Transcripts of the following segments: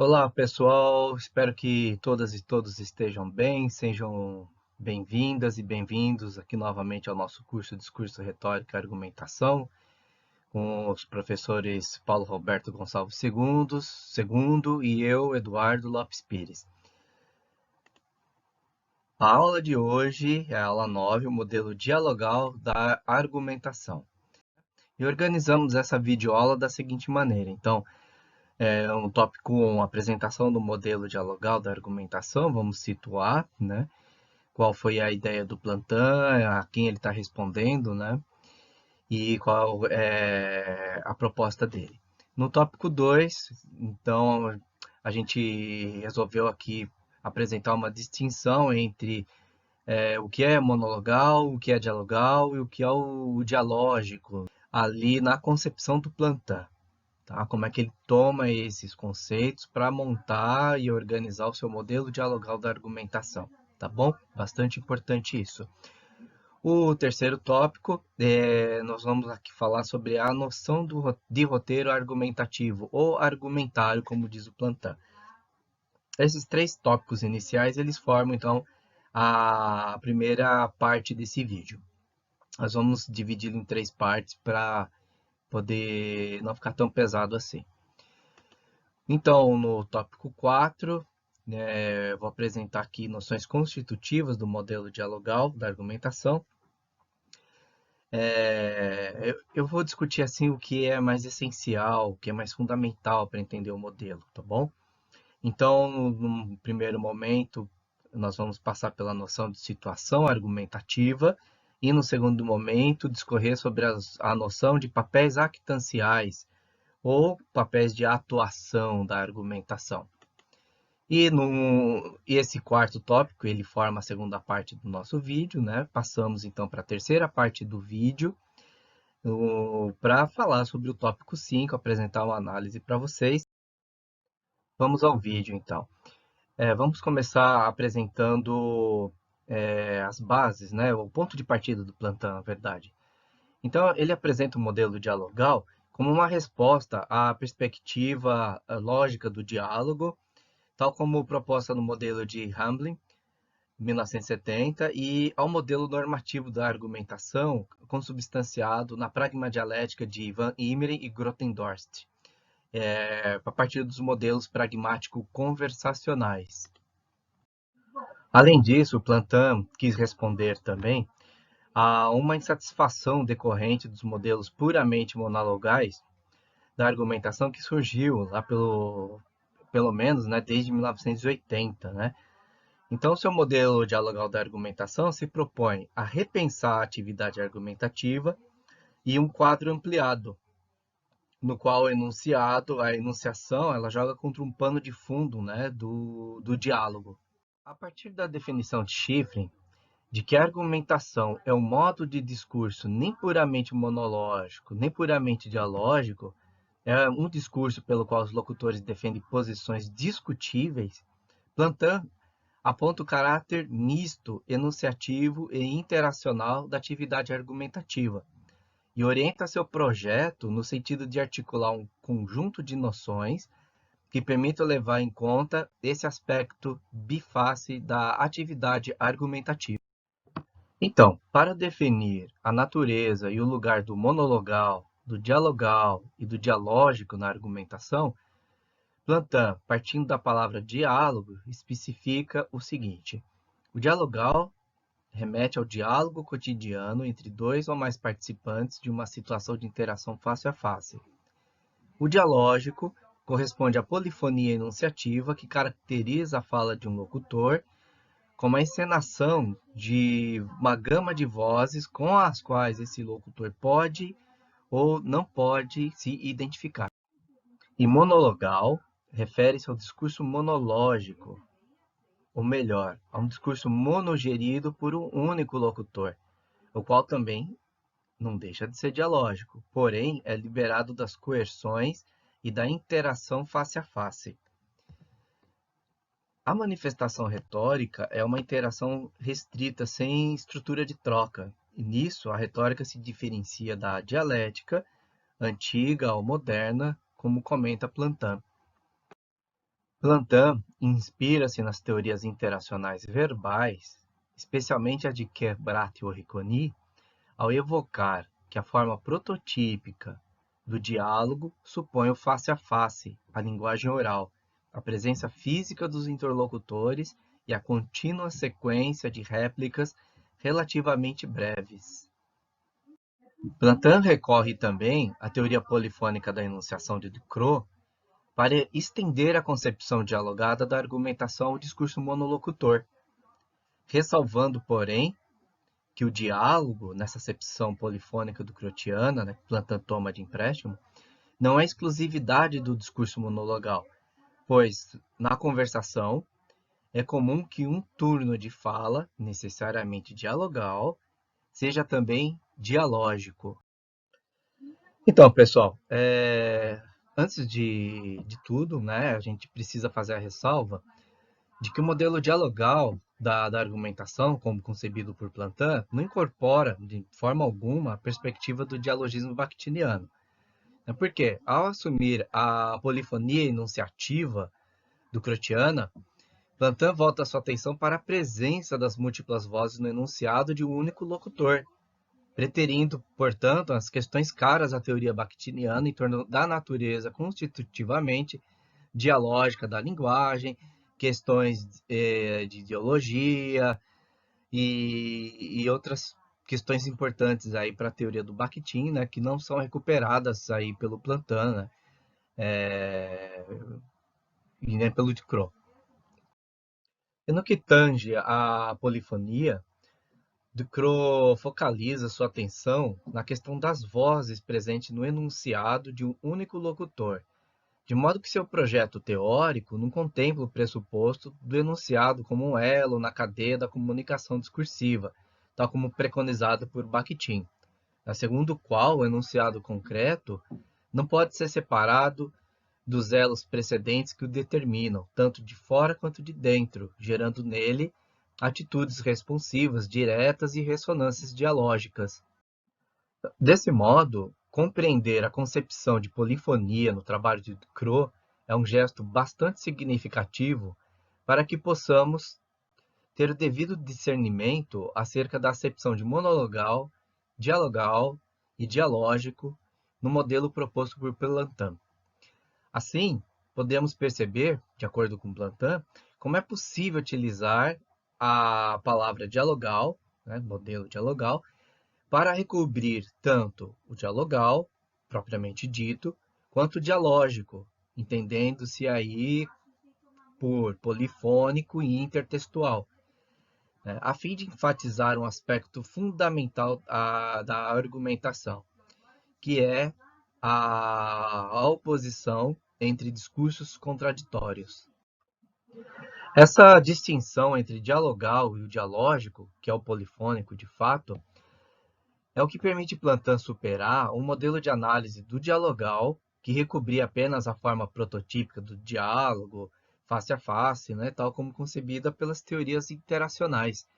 Olá, pessoal. Espero que todas e todos estejam bem. Sejam bem-vindas e bem-vindos aqui novamente ao nosso curso Discurso, Retórica e Argumentação, com os professores Paulo Roberto Gonçalves segundo e eu, Eduardo Lopes Pires. A aula de hoje é a aula 9, o modelo dialogal da argumentação. E organizamos essa videoaula da seguinte maneira. Então, um tópico 1, apresentação do modelo dialogal da argumentação, vamos situar, né? Qual foi a ideia do plantão, a quem ele está respondendo, né? E qual é a proposta dele. No tópico 2, então, a gente resolveu aqui apresentar uma distinção entre o que é monologal, o que é dialogal e o que é o dialógico, ali na concepção do plantão. Tá? Como é que ele toma esses conceitos para montar e organizar o seu modelo dialogal da argumentação, tá bom? Bastante importante isso. O terceiro tópico, nós vamos aqui falar sobre a noção de roteiro argumentativo, ou argumentário, como diz o plantão. Esses três tópicos iniciais, eles formam, então, a primeira parte desse vídeo. Nós vamos dividi-lo em três partes para poder não ficar tão pesado assim. Então, no tópico 4, vou apresentar aqui noções constitutivas do modelo dialogal da argumentação. Eu vou discutir assim o que é mais essencial, o que é mais fundamental para entender o modelo, tá bom? Então, num primeiro momento, nós vamos passar pela noção de situação argumentativa e, no segundo momento, discorrer sobre a noção de papéis actanciais, ou papéis de atuação da argumentação. E esse quarto tópico, ele forma a segunda parte do nosso vídeo, né? Passamos então para a terceira parte do vídeo, para falar sobre o tópico 5, apresentar uma análise para vocês. Vamos ao vídeo então. Vamos começar apresentando as bases, né? O ponto de partida do plantão, na verdade. Então, ele apresenta o modelo dialogal como uma resposta à perspectiva lógica do diálogo, tal como proposta no modelo de Hamblin, 1970, e ao modelo normativo da argumentação, consubstanciado na pragmadialética de Van Imeren e Grotendorst, a partir dos modelos pragmático-conversacionais. Além disso, Plantin quis responder também a uma insatisfação decorrente dos modelos puramente monologais da argumentação que surgiu lá pelo menos, né, desde 1980, né? Então, seu modelo dialogal da argumentação se propõe a repensar a atividade argumentativa e um quadro ampliado, no qual a enunciação, ela joga contra um pano de fundo, né, do diálogo. A partir da definição de Schifrin, de que a argumentação é um modo de discurso nem puramente monológico, nem puramente dialógico, é um discurso pelo qual os locutores defendem posições discutíveis, Plantin aponta o caráter misto, enunciativo e interacional da atividade argumentativa e orienta seu projeto no sentido de articular um conjunto de noções que permitam levar em conta esse aspecto biface da atividade argumentativa. Então, para definir a natureza e o lugar do monologal, do dialogal e do dialógico na argumentação, Plantin, partindo da palavra diálogo, especifica o seguinte: o dialogal remete ao diálogo cotidiano entre dois ou mais participantes de uma situação de interação face a face. O dialógico corresponde à polifonia enunciativa que caracteriza a fala de um locutor como a encenação de uma gama de vozes com as quais esse locutor pode ou não pode se identificar. E monologal refere-se ao discurso monológico, ou melhor, a um discurso monogerido por um único locutor, o qual também não deixa de ser dialógico, porém é liberado das coerções e da interação face a face. A manifestação retórica é uma interação restrita, sem estrutura de troca. E nisso, a retórica se diferencia da dialética, antiga ou moderna, como comenta Plantin. Plantin inspira-se nas teorias interacionais verbais, especialmente a de Quebrat e Orriconi, ao evocar que a forma prototípica do diálogo supõe o face a face, a linguagem oral, a presença física dos interlocutores e a contínua sequência de réplicas relativamente breves. Plantin recorre também à teoria polifônica da enunciação de Ducrot para estender a concepção dialogada da argumentação ao discurso monolocutor, ressalvando, porém, que o diálogo, nessa acepção polifônica ducrotiana, né, que Plantin toma de empréstimo, não é exclusividade do discurso monologal, pois, na conversação, é comum que um turno de fala, necessariamente dialogal, seja também dialógico. Então, pessoal, antes de tudo, né, a gente precisa fazer a ressalva de que o modelo dialogal da argumentação, como concebido por Plantin, não incorpora, de forma alguma, a perspectiva do dialogismo bakhtiniano. Porque, ao assumir a polifonia enunciativa ducrotiana, Plantin volta sua atenção para a presença das múltiplas vozes no enunciado de um único locutor, preterindo, portanto, as questões caras à teoria bakhtiniana em torno da natureza constitutivamente dialógica da linguagem, questões de ideologia e outras questões importantes aí para a teoria do Bakhtin, né, que não são recuperadas aí pelo Plantin, né, e nem pelo Ducrot. E no que tange à polifonia, Ducrot focaliza sua atenção na questão das vozes presentes no enunciado de um único locutor, de modo que seu projeto teórico não contempla o pressuposto do enunciado como um elo na cadeia da comunicação discursiva, tal como preconizado por Bakhtin, segundo o qual o enunciado concreto não pode ser separado dos elos precedentes que o determinam, tanto de fora quanto de dentro, gerando nele atitudes responsivas, diretas e ressonâncias dialógicas. Desse modo, compreender a concepção de polifonia no trabalho de Ducrot é um gesto bastante significativo para que possamos ter o devido discernimento acerca da acepção de monologal, dialogal e dialógico no modelo proposto por Plantin. Assim, podemos perceber, de acordo com Plantin, como é possível utilizar a palavra dialogal, né, modelo dialogal, para recobrir tanto o dialogal, propriamente dito, quanto o dialógico, entendendo-se aí por polifônico e intertextual, né, a fim de enfatizar um aspecto fundamental da argumentação, que é a oposição entre discursos contraditórios. Essa distinção entre dialogal e o dialógico, que é o polifônico de fato, é o que permite Plantin superar um modelo de análise do dialogal que recobria apenas a forma prototípica do diálogo, face a face, né, tal como concebida pelas teorias interacionais.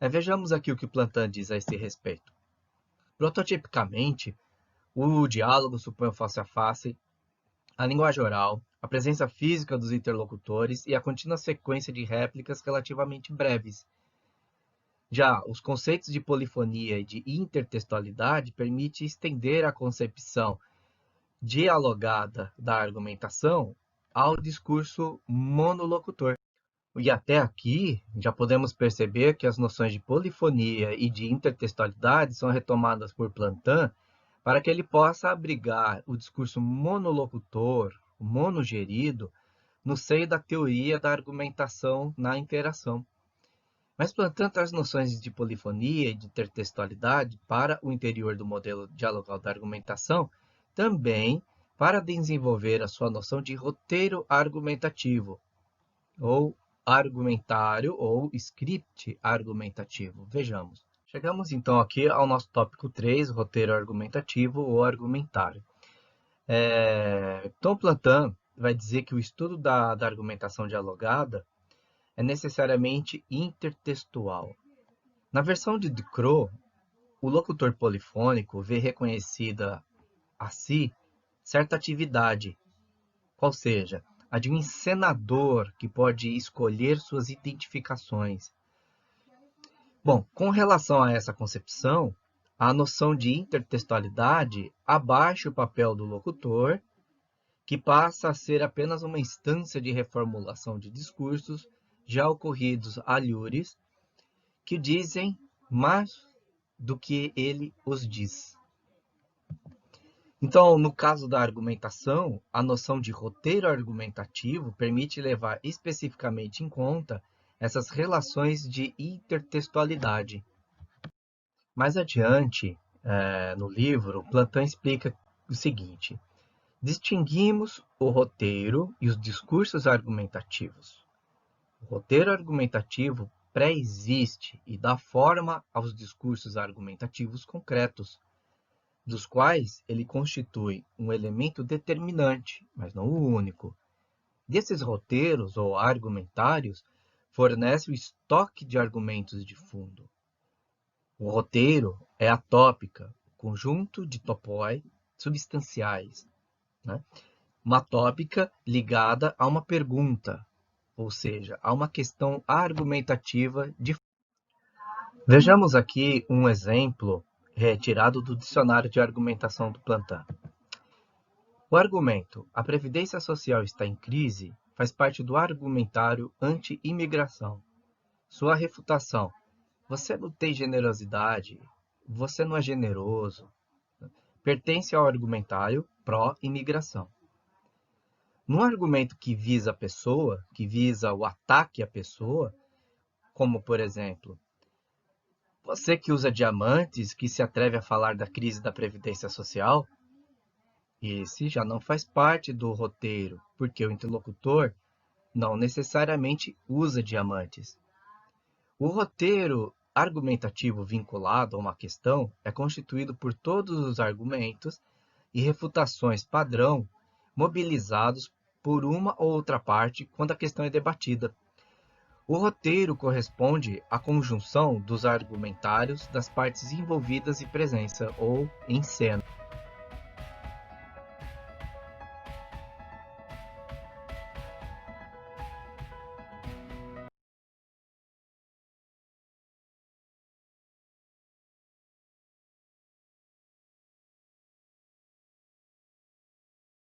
Vejamos aqui o que Plantin diz a esse respeito. Prototipicamente, o diálogo supõe o face a face, a linguagem oral, a presença física dos interlocutores e a contínua sequência de réplicas relativamente breves. Já os conceitos de polifonia e de intertextualidade permitem estender a concepção dialogada da argumentação ao discurso monolocutor. E até aqui já podemos perceber que as noções de polifonia e de intertextualidade são retomadas por Plantin para que ele possa abrigar o discurso monolocutor, monogerido, no seio da teoria da argumentação na interação. Mas Plantin traz noções de polifonia e de intertextualidade para o interior do modelo dialogal da argumentação, também para desenvolver a sua noção de roteiro argumentativo, ou argumentário, ou script argumentativo. Vejamos. Chegamos então aqui ao nosso tópico 3, roteiro argumentativo ou argumentário. Então, Plantin vai dizer que o estudo da argumentação dialogada é necessariamente intertextual. Na versão de Ducrot, o locutor polifônico vê reconhecida a si certa atividade, qual seja a de um encenador que pode escolher suas identificações. Bom, com relação a essa concepção, a noção de intertextualidade abaixa o papel do locutor, que passa a ser apenas uma instância de reformulação de discursos já ocorridos alhures, que dizem mais do que ele os diz. Então, no caso da argumentação, a noção de roteiro argumentativo permite levar especificamente em conta essas relações de intertextualidade. Mais adiante, no livro, Platão explica o seguinte: distinguimos o roteiro e os discursos argumentativos. O roteiro argumentativo pré-existe e dá forma aos discursos argumentativos concretos, dos quais ele constitui um elemento determinante, mas não o único. Desses roteiros ou argumentários, fornece o estoque de argumentos de fundo. O roteiro é a tópica, o conjunto de topoi substanciais, né? Uma tópica ligada a uma pergunta, ou seja, a uma questão argumentativa de. Vejamos aqui um exemplo retirado do Dicionário de Argumentação do Platão. O argumento "a previdência social está em crise" faz parte do argumentário anti-imigração. Sua refutação: você não tem generosidade, você não é generoso, pertence ao argumentário pró-imigração. No argumento que visa a pessoa, que visa o ataque à pessoa, como por exemplo, você que usa diamantes, que se atreve a falar da crise da Previdência Social, esse já não faz parte do roteiro, porque o interlocutor não necessariamente usa diamantes. O roteiro argumentativo vinculado a uma questão é constituído por todos os argumentos e refutações padrão mobilizados por uma ou outra parte quando a questão é debatida. O roteiro corresponde à conjunção dos argumentários das partes envolvidas em presença ou em cena.